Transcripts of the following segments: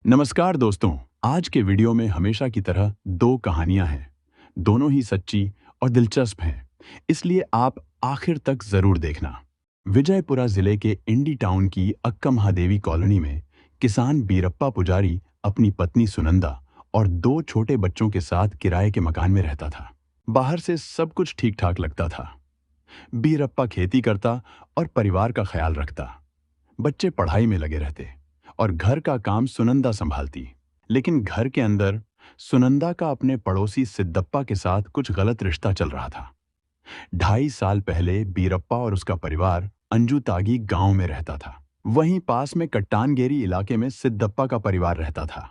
नमस्कार दोस्तों। आज के वीडियो में हमेशा की तरह दो कहानियां हैं। दोनों ही सच्ची और दिलचस्प हैं, इसलिए आप आखिर तक जरूर देखना। विजयपुरा जिले के इंडी टाउन की अक्का महादेवी कॉलोनी में किसान बीरप्पा पुजारी अपनी पत्नी सुनंदा और दो छोटे बच्चों के साथ किराए के मकान में रहता था। बाहर से सब कुछ ठीक ठाक लगता था। बीरप्पा खेती करता और परिवार का ख्याल रखता। बच्चे पढ़ाई में लगे रहते और घर का काम सुनंदा संभालती। लेकिन घर के अंदर सुनंदा का अपने पड़ोसी सिद्धप्पा के साथ कुछ गलत रिश्ता चल रहा था। 2.5 साल पहले बीरप्पा और उसका परिवार अंजू तागी गांव में रहता था। वहीं पास में कट्टानगेरी इलाके में सिद्धप्पा का परिवार रहता था।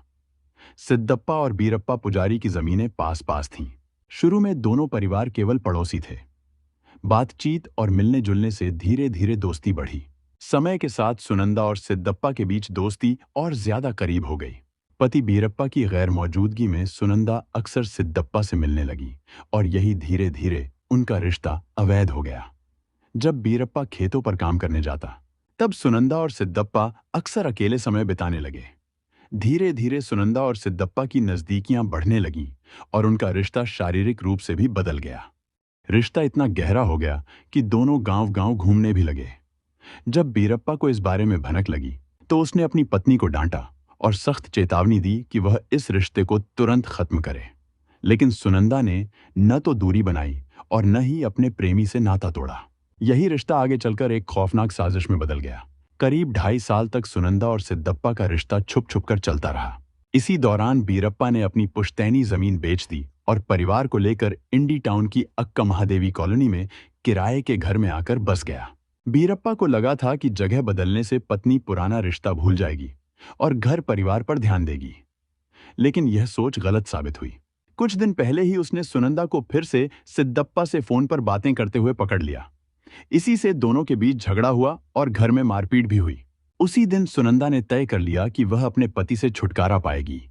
सिद्धप्पा और बीरप्पा पुजारी की जमीनें पास पास थीं। शुरू में दोनों परिवार केवल पड़ोसी थे। बातचीत और मिलने जुलने से धीरे धीरे दोस्ती बढ़ी। समय के साथ सुनंदा और सिद्धप्पा के बीच दोस्ती और ज्यादा करीब हो गई। पति बीरप्पा की गैर मौजूदगी में सुनंदा अक्सर सिद्धप्पा से मिलने लगी और यही धीरे धीरे उनका रिश्ता अवैध हो गया। जब बीरप्पा खेतों पर काम करने जाता, तब सुनंदा और सिद्धप्पा अक्सर अकेले समय बिताने लगे। धीरे धीरे सुनंदा और सिद्धप्पा की नजदीकियां बढ़ने लगीं और उनका रिश्ता शारीरिक रूप से भी बदल गया। रिश्ता इतना गहरा हो गया कि दोनों गांव-गांव घूमने भी लगे। जब बीरप्पा को इस बारे में भनक लगी, तो उसने अपनी पत्नी को डांटा और सख्त चेतावनी दी कि वह इस रिश्ते को तुरंत खत्म करे। लेकिन सुनंदा ने न तो दूरी बनाई और न ही अपने प्रेमी से नाता तोड़ा। यही रिश्ता आगे चलकर एक खौफनाक साजिश में बदल गया। करीब 2.5 साल तक सुनंदा और सिद्धप्पा का रिश्ता छुप छुप कर चलता रहा। इसी दौरान बीरप्पा ने अपनी पुश्तैनी जमीन बेच दी और परिवार को लेकर इंडी टाउन की अक्का महादेवी कॉलोनी में किराए के घर में आकर बस गया। बीरप्पा को लगा था कि जगह बदलने से पत्नी पुराना रिश्ता भूल जाएगी और घर परिवार पर ध्यान देगी। लेकिन यह सोच गलत साबित हुई। कुछ दिन पहले ही उसने सुनंदा को फिर से सिद्धप्पा से फोन पर बातें करते हुए पकड़ लिया। इसी से दोनों के बीच झगड़ा हुआ और घर में मारपीट भी हुई। उसी दिन सुनंदा ने तय कर लिया कि वह अपने पति से छुटकारा पाएगी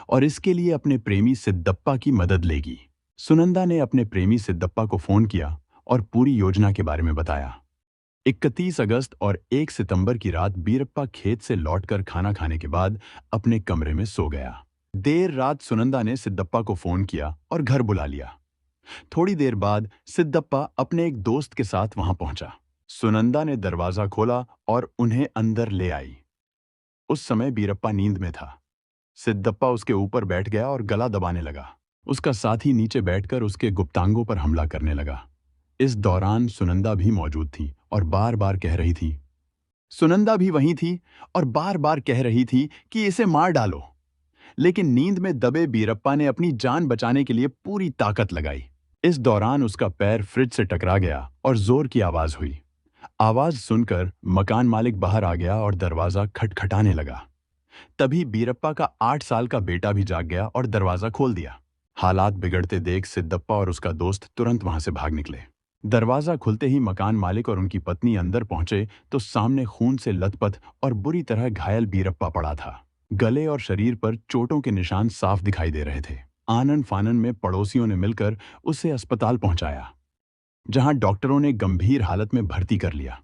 और इसके लिए अपने प्रेमी सिद्धप्पा की मदद लेगी। सुनंदा ने अपने प्रेमी सिद्धप्पा को फोन किया और पूरी योजना के बारे में बताया। 31 अगस्त और 1 सितंबर की रात बीरप्पा खेत से लौटकर खाना खाने के बाद अपने कमरे में सो गया। देर रात सुनंदा ने सिद्धप्पा को फोन किया और घर बुला लिया। थोड़ी देर बाद सिद्धप्पा अपने एक दोस्त के साथ वहां पहुंचा। सुनंदा ने दरवाजा खोला और उन्हें अंदर ले आई। उस समय बीरप्पा नींद में था। सिद्धप्पा उसके ऊपर बैठ गया और गला दबाने लगा। उसका साथी नीचे बैठकर उसके गुप्तांगों पर हमला करने लगा। इस दौरान सुनंदा भी मौजूद थी और बार बार कह रही थी सुनंदा भी वहीं थी और बार बार कह रही थी कि इसे मार डालो। लेकिन नींद में दबे बीरप्पा ने अपनी जान बचाने के लिए पूरी ताकत लगाई। इस दौरान उसका पैर फ्रिज से टकरा गया और जोर की आवाज हुई। आवाज सुनकर मकान मालिक बाहर आ गया और दरवाजा खटखटाने लगा। तभी बीरप्पा का 8 साल का बेटा भी जाग गया और दरवाजा खोल दिया। हालात बिगड़ते देख सिद्धप्पा और उसका दोस्त तुरंत वहां से भाग निकले। दरवाजा खुलते ही मकान मालिक और उनकी पत्नी अंदर पहुंचे तो सामने खून से लथपथ और बुरी तरह घायल बीरप्पा पड़ा था। गले और शरीर पर चोटों के निशान साफ दिखाई दे रहे थे। आनन फानन में पड़ोसियों ने मिलकर उसे अस्पताल पहुंचाया, जहां डॉक्टरों ने गंभीर हालत में भर्ती कर लिया।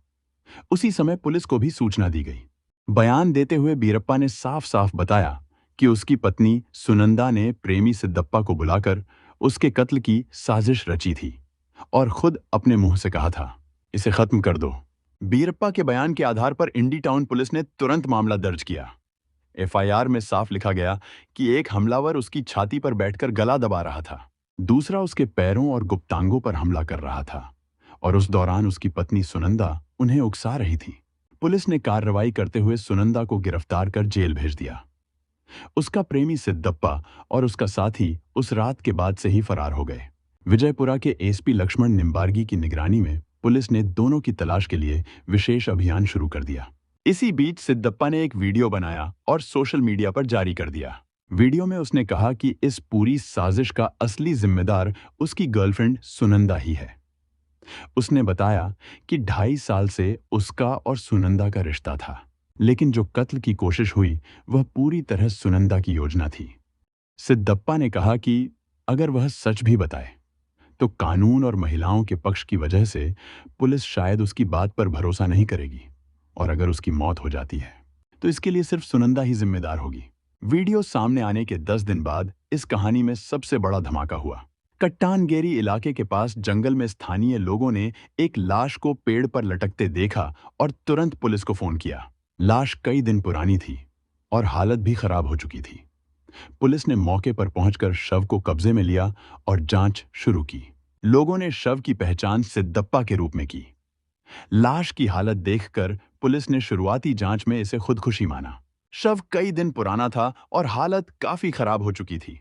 उसी समय पुलिस को भी सूचना दी गई। बयान देते हुए बीरप्पा ने साफ साफ बताया कि उसकी पत्नी सुनंदा ने प्रेमी सिद्धप्पा को बुलाकर उसके कत्ल की साजिश रची थी और खुद अपने मुंह से कहा था, इसे खत्म कर दो। बीरप्पा के बयान के आधार पर इंडी टाउन पुलिस ने तुरंत मामला दर्ज किया। एफआईआर में साफ लिखा गया कि एक हमलावर उसकी छाती पर बैठकर गला दबा रहा था, दूसरा उसके पैरों और गुप्तांगों पर हमला कर रहा था और उस दौरान उसकी पत्नी सुनंदा उन्हें उकसा रही थी। पुलिस ने कार्रवाई करते हुए सुनंदा को गिरफ्तार कर जेल भेज दिया। उसका प्रेमी सिद्धप्पा और उसका साथी उस रात के बाद से ही फरार हो गए। विजयपुरा के एसपी लक्ष्मण निम्बार्गी की निगरानी में पुलिस ने दोनों की तलाश के लिए विशेष अभियान शुरू कर दिया। इसी बीच सिद्धप्पा ने एक वीडियो बनाया और सोशल मीडिया पर जारी कर दिया। वीडियो में उसने कहा कि इस पूरी साजिश का असली जिम्मेदार उसकी गर्लफ्रेंड सुनंदा ही है। उसने बताया कि 2.5 साल से उसका और सुनंदा का रिश्ता था, लेकिन जो कत्ल की कोशिश हुई वह पूरी तरह सुनंदा की योजना थी। सिद्धप्पा ने कहा कि अगर वह सच भी बताए तो कानून और महिलाओं के पक्ष की वजह से पुलिस शायद उसकी बात पर भरोसा नहीं करेगी और अगर उसकी मौत हो जाती है तो इसके लिए सिर्फ सुनंदा ही जिम्मेदार होगी। वीडियो सामने आने के 10 दिन बाद इस कहानी में सबसे बड़ा धमाका हुआ। कट्टानगेरी इलाके के पास जंगल में स्थानीय लोगों ने एक लाश को पेड़ पर लटकते देखा और तुरंत पुलिस को फोन किया। लाश कई दिन पुरानी थी और हालत भी खराब हो चुकी थी। पुलिस ने मौके पर पहुंचकर शव को कब्जे में लिया और जांच शुरू की। लोगों ने शव की पहचान सिद्धप्पा के रूप में की। लाश की हालत देखकर पुलिस ने शुरुआती जांच में इसे खुदकुशी माना। शव कई दिन पुराना था और हालत काफी खराब हो चुकी थी।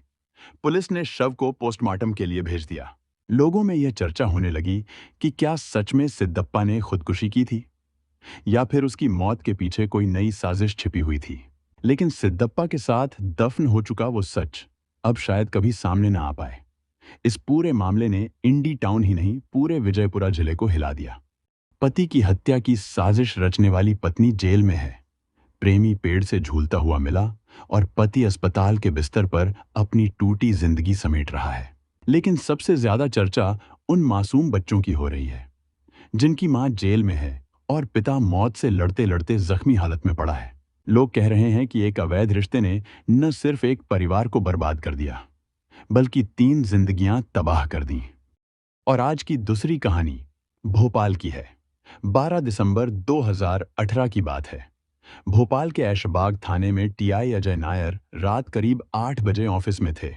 पुलिस ने शव को पोस्टमार्टम के लिए भेज दिया। लोगों में यह चर्चा होने लगी कि क्या सच में सिद्धप्पा ने खुदकुशी की थी या फिर उसकी मौत के पीछे कोई नई साजिश छिपी हुई थी। लेकिन सिद्धप्पा के साथ दफन हो चुका वो सच अब शायद कभी सामने न आ पाए। इस पूरे मामले ने इंडी टाउन ही नहीं, पूरे विजयपुरा जिले को हिला दिया। पति की हत्या की साजिश रचने वाली पत्नी जेल में है, प्रेमी पेड़ से झूलता हुआ मिला और पति अस्पताल के बिस्तर पर अपनी टूटी जिंदगी समेट रहा है। लेकिन सबसे ज्यादा चर्चा उन मासूम बच्चों की हो रही है जिनकी मां जेल में है और पिता मौत से लड़ते लड़ते जख्मी हालत में पड़ा है। लोग कह रहे हैं कि एक अवैध रिश्ते ने न सिर्फ एक परिवार को बर्बाद कर दिया बल्कि 3 जिंदगियां तबाह कर दी। और आज की दूसरी कहानी भोपाल की है। 12 दिसंबर 2018 की बात है। भोपाल के ऐशबाग थाने में टीआई अजय नायर रात करीब 8 बजे ऑफिस में थे।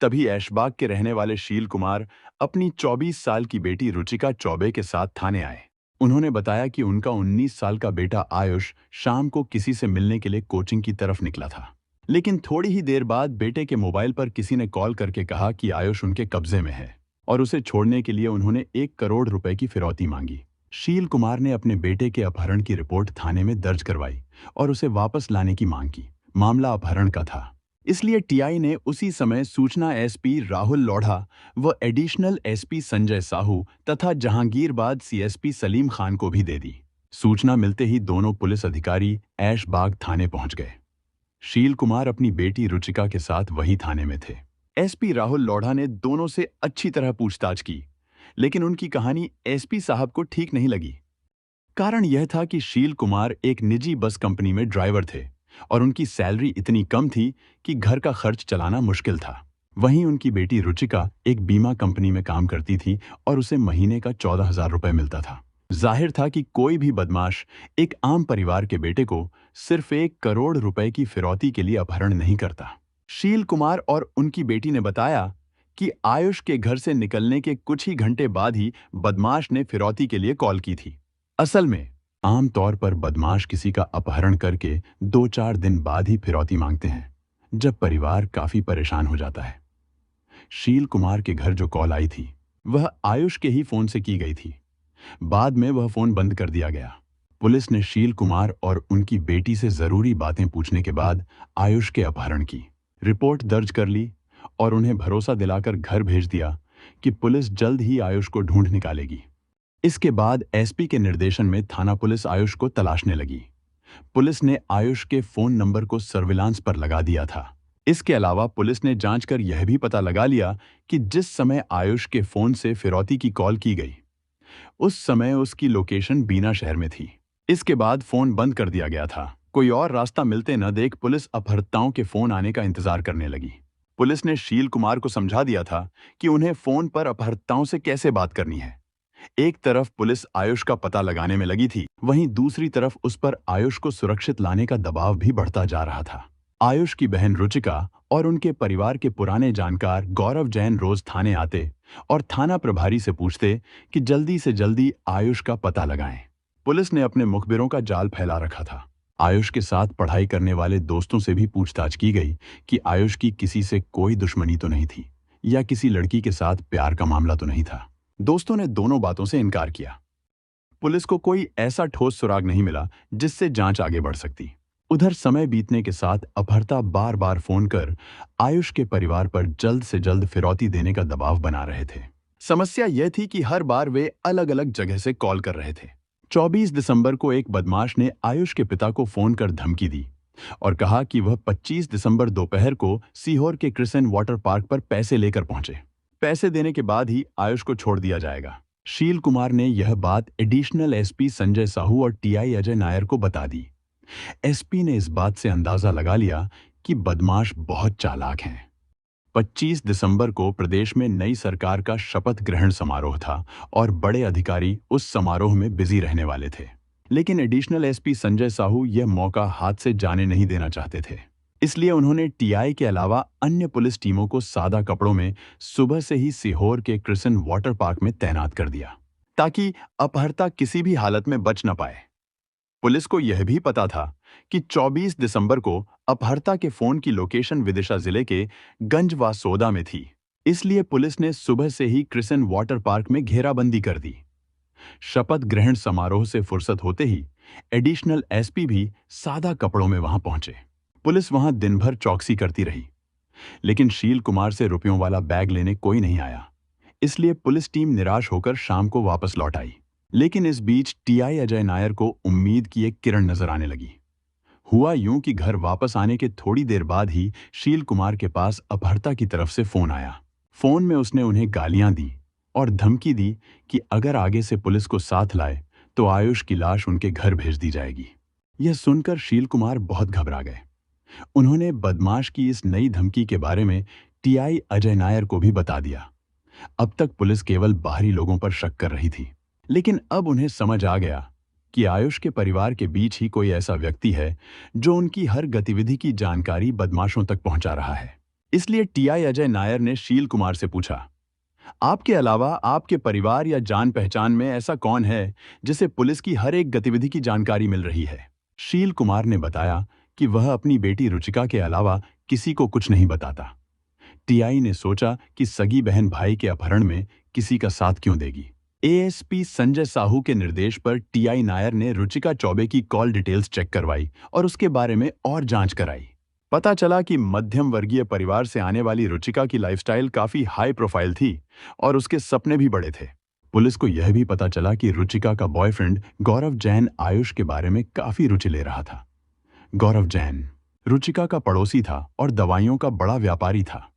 तभी ऐशबाग के रहने वाले शील कुमार अपनी 24 साल की बेटी रुचिका चौबे के साथ थाने आए। उन्होंने बताया कि उनका 19 साल का बेटा आयुष शाम को किसी से मिलने के लिए कोचिंग की तरफ निकला था। लेकिन थोड़ी ही देर बाद बेटे के मोबाइल पर किसी ने कॉल करके कहा कि आयुष उनके कब्जे में है और उसे छोड़ने के लिए उन्होंने 1 करोड़ रुपए की फिरौती मांगी। शील कुमार ने अपने बेटे के अपहरण की रिपोर्ट थाने में दर्ज करवाई और उसे वापस लाने की मांग की। मामला अपहरण का था, इसलिए टीआई ने उसी समय सूचना एसपी राहुल लोढ़ा व एडिशनल एसपी संजय साहू तथा जहांगीरबाद सीएसपी सलीम खान को भी दे दी। सूचना मिलते ही दोनों पुलिस अधिकारी ऐशबाग थाने पहुंच गए। शील कुमार अपनी बेटी रुचिका के साथ वही थाने में थे। एसपी राहुल लोढ़ा ने दोनों से अच्छी तरह पूछताछ की, लेकिन उनकी कहानी एसपी साहब को ठीक नहीं लगी। कारण यह था कि शील कुमार एक निजी बस कंपनी में ड्राइवर थे और उनकी सैलरी इतनी कम थी कि घर का खर्च चलाना मुश्किल था। वहीं उनकी बेटी रुचिका एक बीमा कंपनी में काम करती थी और उसे महीने का 14,000 रुपए मिलता था। जाहिर था कि कोई भी बदमाश एक आम परिवार के बेटे को सिर्फ 1 करोड़ रुपए की फिरौती के लिए अपहरण नहीं करता। शील कुमार और उनकी बेटी ने बताया कि आयुष के घर से निकलने के कुछ ही घंटे बाद ही बदमाश ने फिरौती के लिए कॉल की थी। असल में आम तौर पर बदमाश किसी का अपहरण करके 2-4 दिन बाद ही फिरौती मांगते हैं, जब परिवार काफी परेशान हो जाता है। शील कुमार के घर जो कॉल आई थी वह आयुष के ही फोन से की गई थी। बाद में वह फोन बंद कर दिया गया। पुलिस ने शील कुमार और उनकी बेटी से जरूरी बातें पूछने के बाद आयुष के अपहरण की रिपोर्ट दर्ज कर ली और उन्हें भरोसा दिलाकर घर भेज दिया कि पुलिस जल्द ही आयुष को ढूंढ निकालेगी। इसके बाद एसपी के निर्देशन में थाना पुलिस आयुष को तलाशने लगी। पुलिस ने आयुष के फोन नंबर को सर्विलांस पर लगा दिया था। इसके अलावा पुलिस ने जांच कर यह भी पता लगा लिया कि जिस समय आयुष के फोन से फिरौती की कॉल की गई उस समय उसकी लोकेशन बीना शहर में थी। इसके बाद फोन बंद कर दिया गया था। कोई और रास्ता मिलते न देख पुलिस अपहर्ताओं के फोन आने का इंतजार करने लगी। पुलिस ने शील कुमार को समझा दिया था कि उन्हें फोन पर अपहर्ताओं से कैसे बात करनी है। एक तरफ पुलिस आयुष का पता लगाने में लगी थी, वहीं दूसरी तरफ उस पर आयुष को सुरक्षित लाने का दबाव भी बढ़ता जा रहा था। आयुष की बहन रुचिका और उनके परिवार के पुराने जानकार गौरव जैन रोज थाने आते और थाना प्रभारी से पूछते कि जल्दी से जल्दी आयुष का पता लगाएं। पुलिस ने अपने मुखबिरों का जाल फैला रखा था। आयुष के साथ पढ़ाई करने वाले दोस्तों से भी पूछताछ की गई कि आयुष की किसी से कोई दुश्मनी तो नहीं थी या किसी लड़की के साथ प्यार का मामला तो नहीं था। दोस्तों ने दोनों बातों से इनकार किया। पुलिस को कोई ऐसा ठोस सुराग नहीं मिला जिससे जांच आगे बढ़ सकती। उधर समय बीतने के साथ अपहर्ता बार बार फोन कर आयुष के परिवार पर जल्द से जल्द फिरौती देने का दबाव बना रहे थे। समस्या यह थी कि हर बार वे अलग अलग जगह से कॉल कर रहे थे। 24 दिसंबर को एक बदमाश ने आयुष के पिता को फोन कर धमकी दी और कहा कि वह 25 दिसंबर दोपहर को सीहोर के क्रिसेंट वाटर पार्क पर पैसे लेकर पहुंचे। पैसे देने के बाद ही आयुष को छोड़ दिया जाएगा। शील कुमार ने यह बात एडिशनल एसपी संजय साहू और टीआई अजय नायर को बता दी। एसपी ने इस बात से अंदाजा लगा लिया कि बदमाश बहुत चालाक हैं। 25 दिसंबर को प्रदेश में नई सरकार का शपथ ग्रहण समारोह था और बड़े अधिकारी उस समारोह में बिजी रहने वाले थे। लेकिन एडिशनल एसपी संजय साहू यह मौका हाथ से जाने नहीं देना चाहते थे। इसलिए उन्होंने टीआई के अलावा अन्य पुलिस टीमों को सादा कपड़ों में सुबह से ही सीहोर के क्रिसन वाटर पार्क में तैनात कर दिया, ताकि अपहर्ता किसी भी हालत में बच न पाए। पुलिस को यह भी पता था कि 24 दिसंबर को अपहर्ता के फोन की लोकेशन विदिशा जिले के गंजवासोदा में थी। इसलिए पुलिस ने सुबह से ही क्रिसन वाटर पार्क में घेराबंदी कर दी। शपथ ग्रहण समारोह से फुर्सत होते ही एडिशनल एसपी भी सादा कपड़ों में वहां पहुंचे। पुलिस वहां दिन भर चौकसी करती रही, लेकिन शील कुमार से रुपयों वाला बैग लेने कोई नहीं आया। इसलिए पुलिस टीम निराश होकर शाम को वापस लौट आई। लेकिन इस बीच टीआई अजय नायर को उम्मीद की एक किरण नजर आने लगी। हुआ यूं कि घर वापस आने के थोड़ी देर बाद ही शील कुमार के पास अपहर्ता की तरफ से फोन आया। फोन में उसने उन्हें गालियां दी और धमकी दी कि अगर आगे से पुलिस को साथ लाए तो आयुष की लाश उनके घर भेज दी जाएगी। यह सुनकर शील कुमार बहुत घबरा गए। उन्होंने बदमाश की इस नई धमकी के बारे में टीआई अजय नायर को भी बता दिया। अब तक पुलिस केवल बाहरी लोगों पर शक कर रही थी, लेकिन अब उन्हें समझ आ गया कि आयुष के परिवार के बीच ही कोई ऐसा व्यक्ति है जो उनकी हर गतिविधि की जानकारी बदमाशों तक पहुंचा रहा है। इसलिए टीआई अजय नायर ने शील कुमार से पूछा, आपके अलावा आपके परिवार या जान पहचान में ऐसा कौन है जिसे पुलिस की हर एक गतिविधि की जानकारी मिल रही है? शील कुमार ने बताया कि वह अपनी बेटी रुचिका के अलावा किसी को कुछ नहीं बताता। टीआई ने सोचा कि सगी बहन भाई के अपहरण में किसी का साथ क्यों देगी। एएसपी संजय साहू के निर्देश पर टीआई नायर ने रुचिका चौबे की कॉल डिटेल्स चेक करवाई और उसके बारे में और जांच कराई। पता चला कि मध्यम वर्गीय परिवार से आने वाली रुचिका की लाइफस्टाइल काफी हाई प्रोफाइल थी और उसके सपने भी बड़े थे। पुलिस को यह भी पता चला कि रुचिका का बॉयफ्रेंड गौरव जैन आयुष के बारे में काफी रुचि ले रहा था। गौरव जैन रुचिका का पड़ोसी था और दवाइयों का बड़ा व्यापारी था।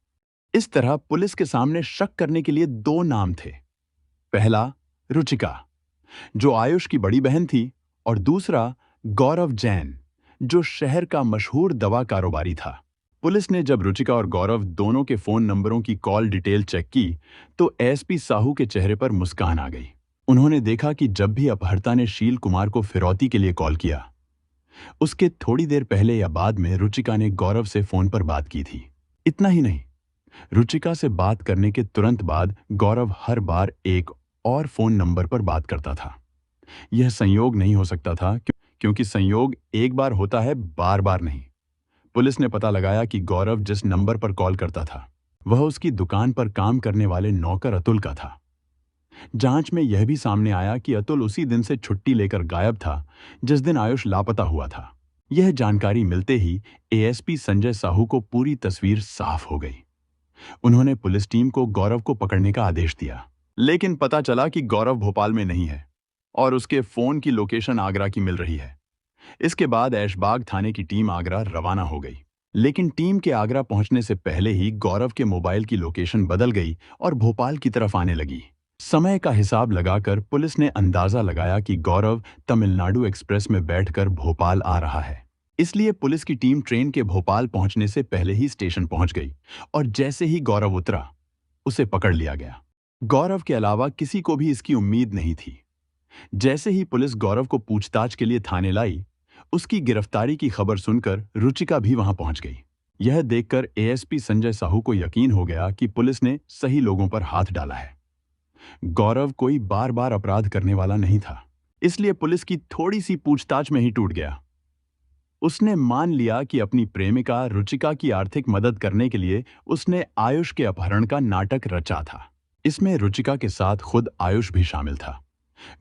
इस तरह पुलिस के सामने शक करने के लिए दो नाम थे। पहला रुचिका, जो आयुष की बड़ी बहन थी, और दूसरा गौरव जैन, जो शहर का मशहूर दवा कारोबारी था। पुलिस ने जब रुचिका और गौरव दोनों के फोन नंबरों की कॉल डिटेल चेक की तो एसपी साहू के चेहरे पर मुस्कान आ गई। उन्होंने देखा कि जब भी अपहर्ता ने शील कुमार को फिरौती के लिए कॉल किया, उसके थोड़ी देर पहले या बाद में रुचिका ने गौरव से फोन पर बात की थी। इतना ही नहीं, रुचिका से बात करने के तुरंत बाद गौरव हर बार एक और फोन नंबर पर बात करता था। यह संयोग नहीं हो सकता था क्योंकि संयोग एक बार होता है, बार बार नहीं। पुलिस ने पता लगाया कि गौरव जिस नंबर पर कॉल करता था वह उसकी दुकान पर काम करने वाले नौकर अतुल का था। जांच में यह भी सामने आया कि अतुल उसी दिन से छुट्टी लेकर गायब था जिस दिन आयुष लापता हुआ था। यह जानकारी मिलते ही एएसपी संजय साहू को पूरी तस्वीर साफ हो गई। उन्होंने पुलिस टीम को गौरव को पकड़ने का आदेश दिया, लेकिन पता चला कि गौरव भोपाल में नहीं है और उसके फोन की लोकेशन आगरा की मिल रही है। इसके बाद ऐशबाग थाने की टीम आगरा रवाना हो गई, लेकिन टीम के आगरा पहुंचने से पहले ही गौरव के मोबाइल की लोकेशन बदल गई और भोपाल की तरफ आने लगी। समय का हिसाब लगाकर पुलिस ने अंदाजा लगाया कि गौरव तमिलनाडु एक्सप्रेस में बैठकर भोपाल आ रहा है। इसलिए पुलिस की टीम ट्रेन के भोपाल पहुंचने से पहले ही स्टेशन पहुंच गई और जैसे ही गौरव उतरा, उसे पकड़ लिया गया। गौरव के अलावा किसी को भी इसकी उम्मीद नहीं थी। जैसे ही पुलिस गौरव को पूछताछ के लिए थाने लाई, उसकी गिरफ्तारी की खबर सुनकर रुचिका भी वहां पहुंच गई। यह देखकर एएसपी संजय साहू को यकीन हो गया कि पुलिस ने सही लोगों पर हाथ डाला है। गौरव कोई बार बार अपराध करने वाला नहीं था, इसलिए पुलिस की थोड़ी सी पूछताछ में ही टूट गया। उसने मान लिया कि अपनी प्रेमिका रुचिका की आर्थिक मदद करने के लिए उसने आयुष के अपहरण का नाटक रचा था। इसमें रुचिका के साथ खुद आयुष भी शामिल था।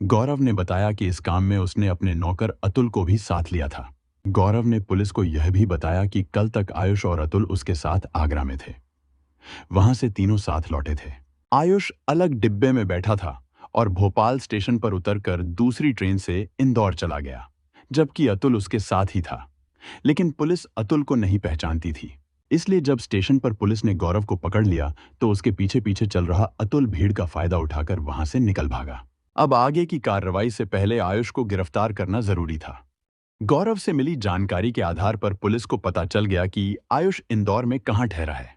गौरव ने बताया कि इस काम में उसने अपने नौकर अतुल को भी साथ लिया था। गौरव ने पुलिस को यह भी बताया कि कल तक आयुष और अतुल उसके साथ आगरा में थे। वहां से तीनों साथ लौटे थे। आयुष अलग डिब्बे में बैठा था और भोपाल स्टेशन पर उतरकर दूसरी ट्रेन से इंदौर चला गया, जबकि अतुल उसके साथ ही था। लेकिन पुलिस अतुल को नहीं पहचानती थी, इसलिए जब स्टेशन पर पुलिस ने गौरव को पकड़ लिया तो उसके पीछे पीछे चल रहा अतुल भीड़ का फायदा उठाकर वहां से निकल भागा। अब आगे की कार्रवाई से पहले आयुष को गिरफ्तार करना जरूरी था। गौरव से मिली जानकारी के आधार पर पुलिस को पता चल गया कि आयुष इंदौर में कहाँ ठहरा है।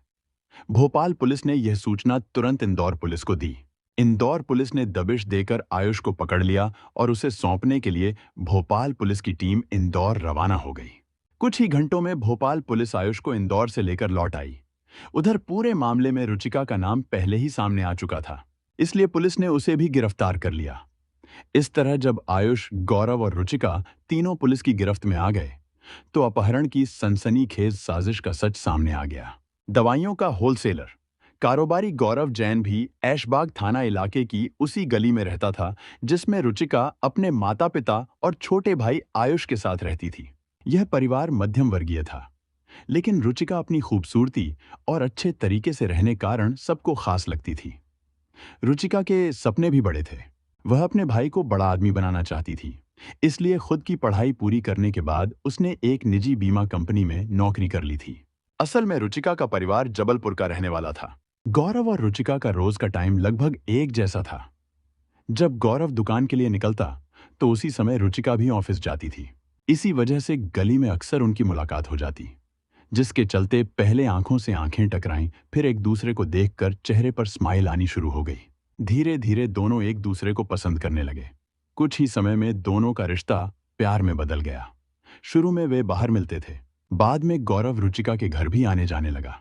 भोपाल पुलिस ने यह सूचना तुरंत इंदौर पुलिस को दी। इंदौर पुलिस ने दबिश देकर आयुष को पकड़ लिया और उसे सौंपने के लिए भोपाल पुलिस की टीम इंदौर रवाना हो गई। कुछ ही घंटों में भोपाल पुलिस आयुष को इंदौर से लेकर लौट आई। उधर पूरे मामले में रुचिका का नाम पहले ही सामने आ चुका था, इसलिए पुलिस ने उसे भी गिरफ्तार कर लिया। इस तरह जब आयुष, गौरव और रुचिका तीनों पुलिस की गिरफ्त में आ गए, तो अपहरण की सनसनीखेज साजिश का सच सामने आ गया। दवाइयों का होलसेलर कारोबारी गौरव जैन भी ऐशबाग थाना इलाके की उसी गली में रहता था जिसमें रुचिका अपने माता पिता और छोटे भाई आयुष के साथ रहती थी। यह परिवार मध्यम वर्गीय था, लेकिन रुचिका अपनी खूबसूरती और अच्छे तरीके से रहने कारण सबको खास लगती थी। रुचिका के सपने भी बड़े थे। वह अपने भाई को बड़ा आदमी बनाना चाहती थी, इसलिए खुद की पढ़ाई पूरी करने के बाद उसने एक निजी बीमा कंपनी में नौकरी कर ली थी। असल में रुचिका का परिवार जबलपुर का रहने वाला था। गौरव और रुचिका का रोज का टाइम लगभग एक जैसा था। जब गौरव दुकान के लिए निकलता तो उसी समय रुचिका भी ऑफिस जाती थी। इसी वजह से गली में अक्सर उनकी मुलाकात हो जाती, जिसके चलते पहले आंखों से आंखें टकराईं, फिर एक दूसरे को देखकर चेहरे पर स्माइल आनी शुरू हो गई। धीरे धीरे दोनों एक दूसरे को पसंद करने लगे। कुछ ही समय में दोनों का रिश्ता प्यार में बदल गया। शुरू में वे बाहर मिलते थे, बाद में गौरव रुचिका के घर भी आने जाने लगा।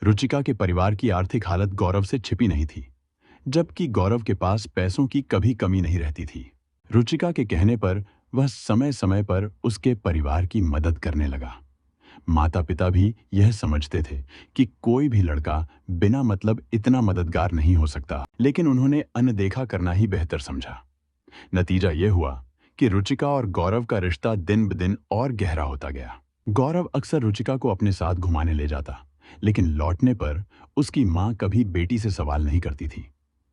रुचिका के परिवार की आर्थिक हालत गौरव से छिपी नहीं थी, जबकि गौरव के पास पैसों की कभी कमी नहीं रहती थी। रुचिका के कहने पर वह समय समय पर उसके परिवार की मदद करने लगा। माता पिता भी यह समझते थे कि कोई भी लड़का बिना मतलब इतना मददगार नहीं हो सकता, लेकिन उन्होंने अनदेखा करना ही बेहतर समझा। नतीजा यह हुआ कि रुचिका और गौरव का रिश्ता दिन ब दिन और गहरा होता गया। गौरव अक्सर रुचिका को अपने साथ घुमाने ले जाता, लेकिन लौटने पर उसकी मां कभी बेटी से सवाल नहीं करती थी।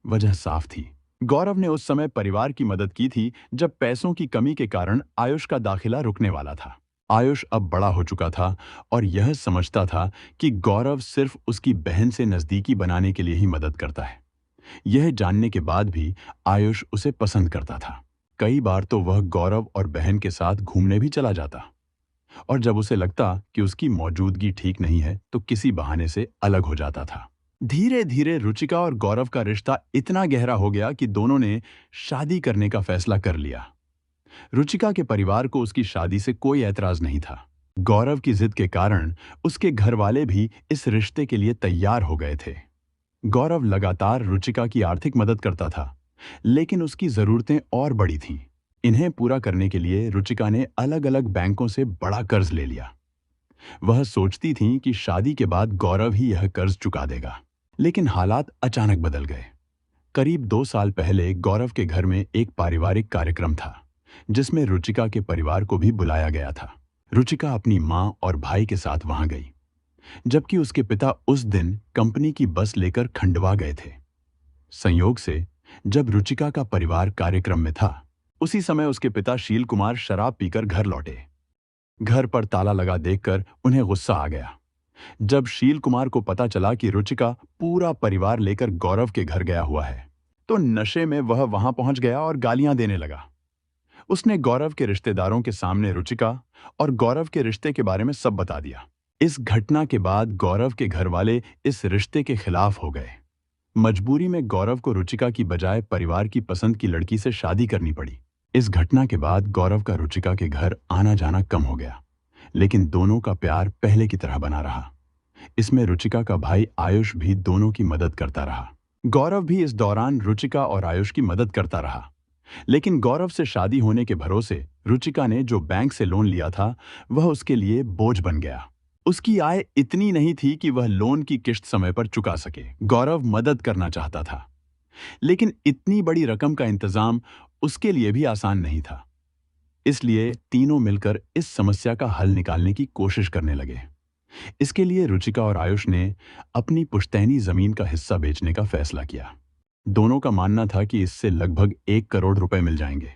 वजह साफ थी, गौरव ने उस समय परिवार की मदद की थी जब पैसों की कमी के कारण आयुष का दाखिला रुकने वाला था। आयुष अब बड़ा हो चुका था और यह समझता था कि गौरव सिर्फ उसकी बहन से नजदीकी बनाने के लिए ही मदद करता है। यह जानने के बाद भी आयुष उसे पसंद करता था। कई बार तो वह गौरव और बहन के साथ घूमने भी चला जाता, और जब उसे लगता कि उसकी मौजूदगी ठीक नहीं है तो किसी बहाने से अलग हो जाता था। धीरे धीरे रुचिका और गौरव का रिश्ता इतना गहरा हो गया कि दोनों ने शादी करने का फैसला कर लिया। रुचिका के परिवार को उसकी शादी से कोई ऐतराज नहीं था। गौरव की जिद के कारण उसके घर वाले भी इस रिश्ते के लिए तैयार हो गए थे। गौरव लगातार रुचिका की आर्थिक मदद करता था, लेकिन उसकी जरूरतें और बड़ी थीं। इन्हें पूरा करने के लिए रुचिका ने अलग अलग बैंकों से बड़ा कर्ज ले लिया। वह सोचती थी कि शादी के बाद गौरव ही यह कर्ज चुका देगा, लेकिन हालात अचानक बदल गए। करीब 2 साल पहले गौरव के घर में एक पारिवारिक कार्यक्रम था, जिसमें रुचिका के परिवार को भी बुलाया गया था। रुचिका अपनी मां और भाई के साथ वहां गई, जबकि उसके पिता उस दिन कंपनी की बस लेकर खंडवा गए थे। संयोग से जब रुचिका का परिवार कार्यक्रम में था, उसी समय उसके पिता शील कुमार शराब पीकर घर लौटे। घर पर ताला लगा देखकर उन्हें गुस्सा आ गया। जब शील कुमार को पता चला कि रुचिका पूरा परिवार लेकर गौरव के घर गया हुआ है, तो नशे में वह वहां पहुंच गया और गालियां देने लगा। उसने गौरव के रिश्तेदारों के सामने रुचिका और गौरव के रिश्ते के बारे में सब बता दिया। इस घटना के बाद गौरव के घर वाले इस रिश्ते के खिलाफ हो गए। मजबूरी में गौरव को रुचिका की बजाय परिवार की पसंद की लड़की से शादी करनी पड़ी। इस घटना के बाद गौरव का रुचिका के घर आना जाना कम हो गया, लेकिन दोनों का प्यार पहले की तरह बना रहा। इसमें रुचिका का भाई आयुष भी दोनों की मदद करता रहा। गौरव भी इस दौरान रुचिका और आयुष की मदद करता रहा, लेकिन गौरव से शादी होने के भरोसे रुचिका ने जो बैंक से लोन लिया था, वह उसके लिए बोझ बन गया। उसकी आय इतनी नहीं थी कि वह लोन की किश्त समय पर चुका सके। गौरव मदद करना चाहता था, लेकिन इतनी बड़ी रकम का इंतजाम उसके लिए भी आसान नहीं था। इसलिए तीनों मिलकर इस समस्या का हल निकालने की कोशिश करने लगे। इसके लिए रुचिका और आयुष ने अपनी पुश्तैनी जमीन का हिस्सा बेचने का फैसला किया। दोनों का मानना था कि इससे लगभग 1 करोड़ रुपए मिल जाएंगे,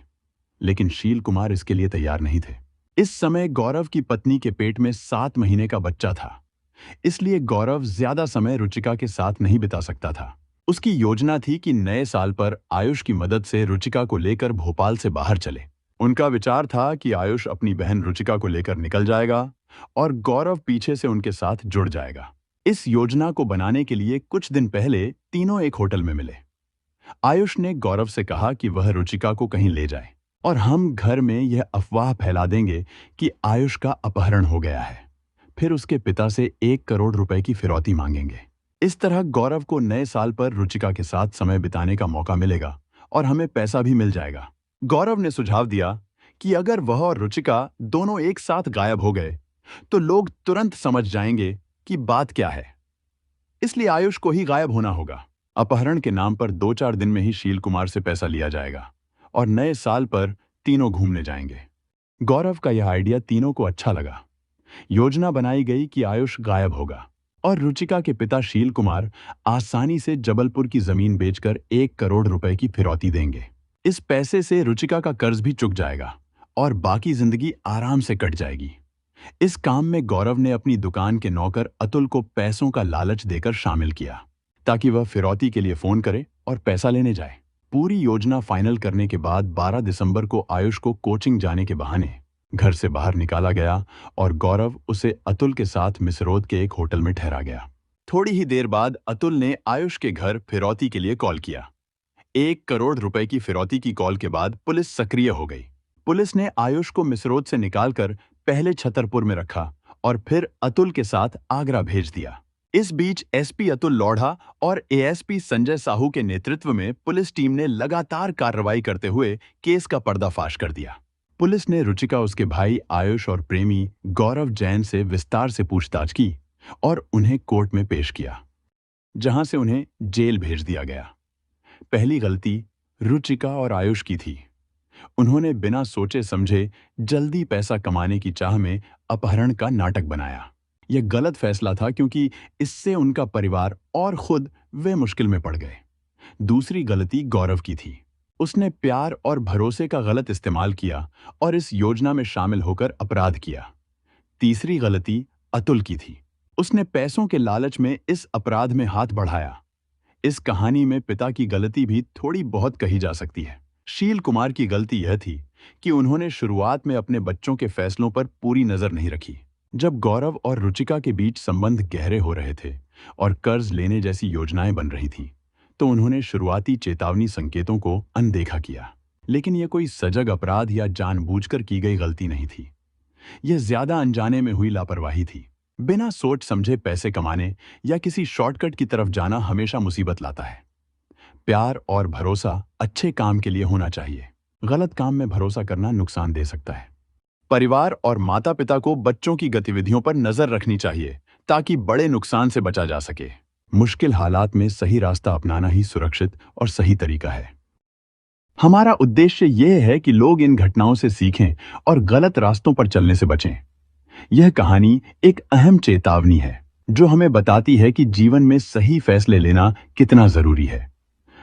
लेकिन शील कुमार इसके लिए तैयार नहीं थे। इस समय गौरव की पत्नी के पेट में 7 महीने का बच्चा था, इसलिए गौरव ज्यादा समय रुचिका के साथ नहीं बिता सकता था। उसकी योजना थी कि नए साल पर आयुष की मदद से रुचिका को लेकर भोपाल से बाहर चले। उनका विचार था कि आयुष अपनी बहन रुचिका को लेकर निकल जाएगा और गौरव पीछे से उनके साथ जुड़ जाएगा। इस योजना को बनाने के लिए कुछ दिन पहले तीनों एक होटल में मिले। आयुष ने गौरव से कहा कि वह रुचिका को कहीं ले जाए और हम घर में यह अफवाह फैला देंगे कि आयुष का अपहरण हो गया है। फिर उसके पिता से 1 करोड़ रुपए की फिरौती मांगेंगे। इस तरह गौरव को नए साल पर रुचिका के साथ समय बिताने का मौका मिलेगा और हमें पैसा भी मिल जाएगा। गौरव ने सुझाव दिया कि अगर वह और रुचिका दोनों एक साथ गायब हो गए तो लोग तुरंत समझ जाएंगे कि बात क्या है। इसलिए आयुष को ही गायब होना होगा। अपहरण के नाम पर 2-4 दिन में ही शील कुमार से पैसा लिया जाएगा और नए साल पर तीनों घूमने जाएंगे। गौरव का यह आइडिया तीनों को अच्छा लगा। योजना बनाई गई कि आयुष गायब होगा और रुचिका के पिता शील कुमार आसानी से जबलपुर की जमीन बेचकर 1 करोड़ रुपए की फिरौती देंगे। इस पैसे से रुचिका का कर्ज भी चुक जाएगा और बाकी जिंदगी आराम से कट जाएगी। इस काम में गौरव ने अपनी दुकान के नौकर अतुल को पैसों का लालच देकर शामिल किया ताकि वह फिरौती के लिए फोन करे और पैसा लेने जाए। पूरी योजना फाइनल करने के बाद 12 दिसंबर को आयुष को कोचिंग जाने के बहाने घर से बाहर निकाला गया और गौरव उसे अतुल के साथ मिसरोद के एक होटल में ठहरा गया। थोड़ी ही देर बाद अतुल ने आयुष के घर फिरौती के लिए कॉल किया। 1 करोड़ रुपए की फिरौती की कॉल के बाद पुलिस सक्रिय हो गई। पुलिस ने आयुष को मिसरोद से निकालकर पहले छतरपुर में रखा और फिर अतुल के साथ आगरा भेज दिया। इस बीच एसपी अतुल लोढ़ा और एएसपी संजय साहू के नेतृत्व में पुलिस टीम ने लगातार कार्रवाई करते हुए केस का पर्दाफाश कर दिया। पुलिस ने रुचिका, उसके भाई आयुष और प्रेमी गौरव जैन से विस्तार से पूछताछ की और उन्हें कोर्ट में पेश किया, जहां से उन्हें जेल भेज दिया गया। पहली गलती रुचिका और आयुष की थी। उन्होंने बिना सोचे समझे जल्दी पैसा कमाने की चाह में अपहरण का नाटक बनाया। यह गलत फैसला था क्योंकि इससे उनका परिवार और खुद वे मुश्किल में पड़ गए। दूसरी गलती गौरव की थी। उसने प्यार और भरोसे का गलत इस्तेमाल किया और इस योजना में शामिल होकर अपराध किया। तीसरी गलती अतुल की थी। उसने पैसों के लालच में इस अपराध में हाथ बढ़ाया। इस कहानी में पिता की गलती भी थोड़ी बहुत कही जा सकती है। शील कुमार की गलती यह थी कि उन्होंने शुरुआत में अपने बच्चों के फैसलों पर पूरी नजर नहीं रखी। जब गौरव और रुचिका के बीच संबंध गहरे हो रहे थे और कर्ज लेने जैसी योजनाएं बन रही थीं, तो उन्होंने शुरुआती चेतावनी संकेतों को अनदेखा किया। लेकिन यह कोई सजग अपराध या जानबूझकर की गई गलती नहीं थी। यह ज्यादा अनजाने में हुई लापरवाही थी। बिना सोच समझे पैसे कमाने या किसी शॉर्टकट की तरफ जाना हमेशा मुसीबत लाता है। प्यार और भरोसा अच्छे काम के लिए होना चाहिए। गलत काम में भरोसा करना नुकसान दे सकता है। परिवार और माता पिता को बच्चों की गतिविधियों पर नजर रखनी चाहिए ताकि बड़े नुकसान से बचा जा सके। मुश्किल हालात में सही रास्ता अपनाना ही सुरक्षित और सही तरीका है। हमारा उद्देश्य यह है कि लोग इन घटनाओं से सीखें और गलत रास्तों पर चलने से बचें। यह कहानी एक अहम चेतावनी है जो हमें बताती है कि जीवन में सही फैसले लेना कितना जरूरी है।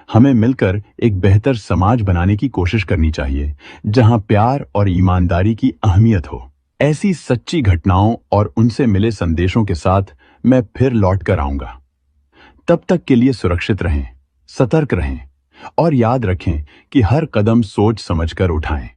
हमें मिलकर एक बेहतर समाज बनाने की कोशिश करनी चाहिए जहां प्यार और ईमानदारी की अहमियत हो। ऐसी सच्ची घटनाओं और उनसे मिले संदेशों के साथ मैं फिर लौट कर आऊंगा। तब तक के लिए सुरक्षित रहें, सतर्क रहें और याद रखें कि हर कदम सोच समझकर उठाएं।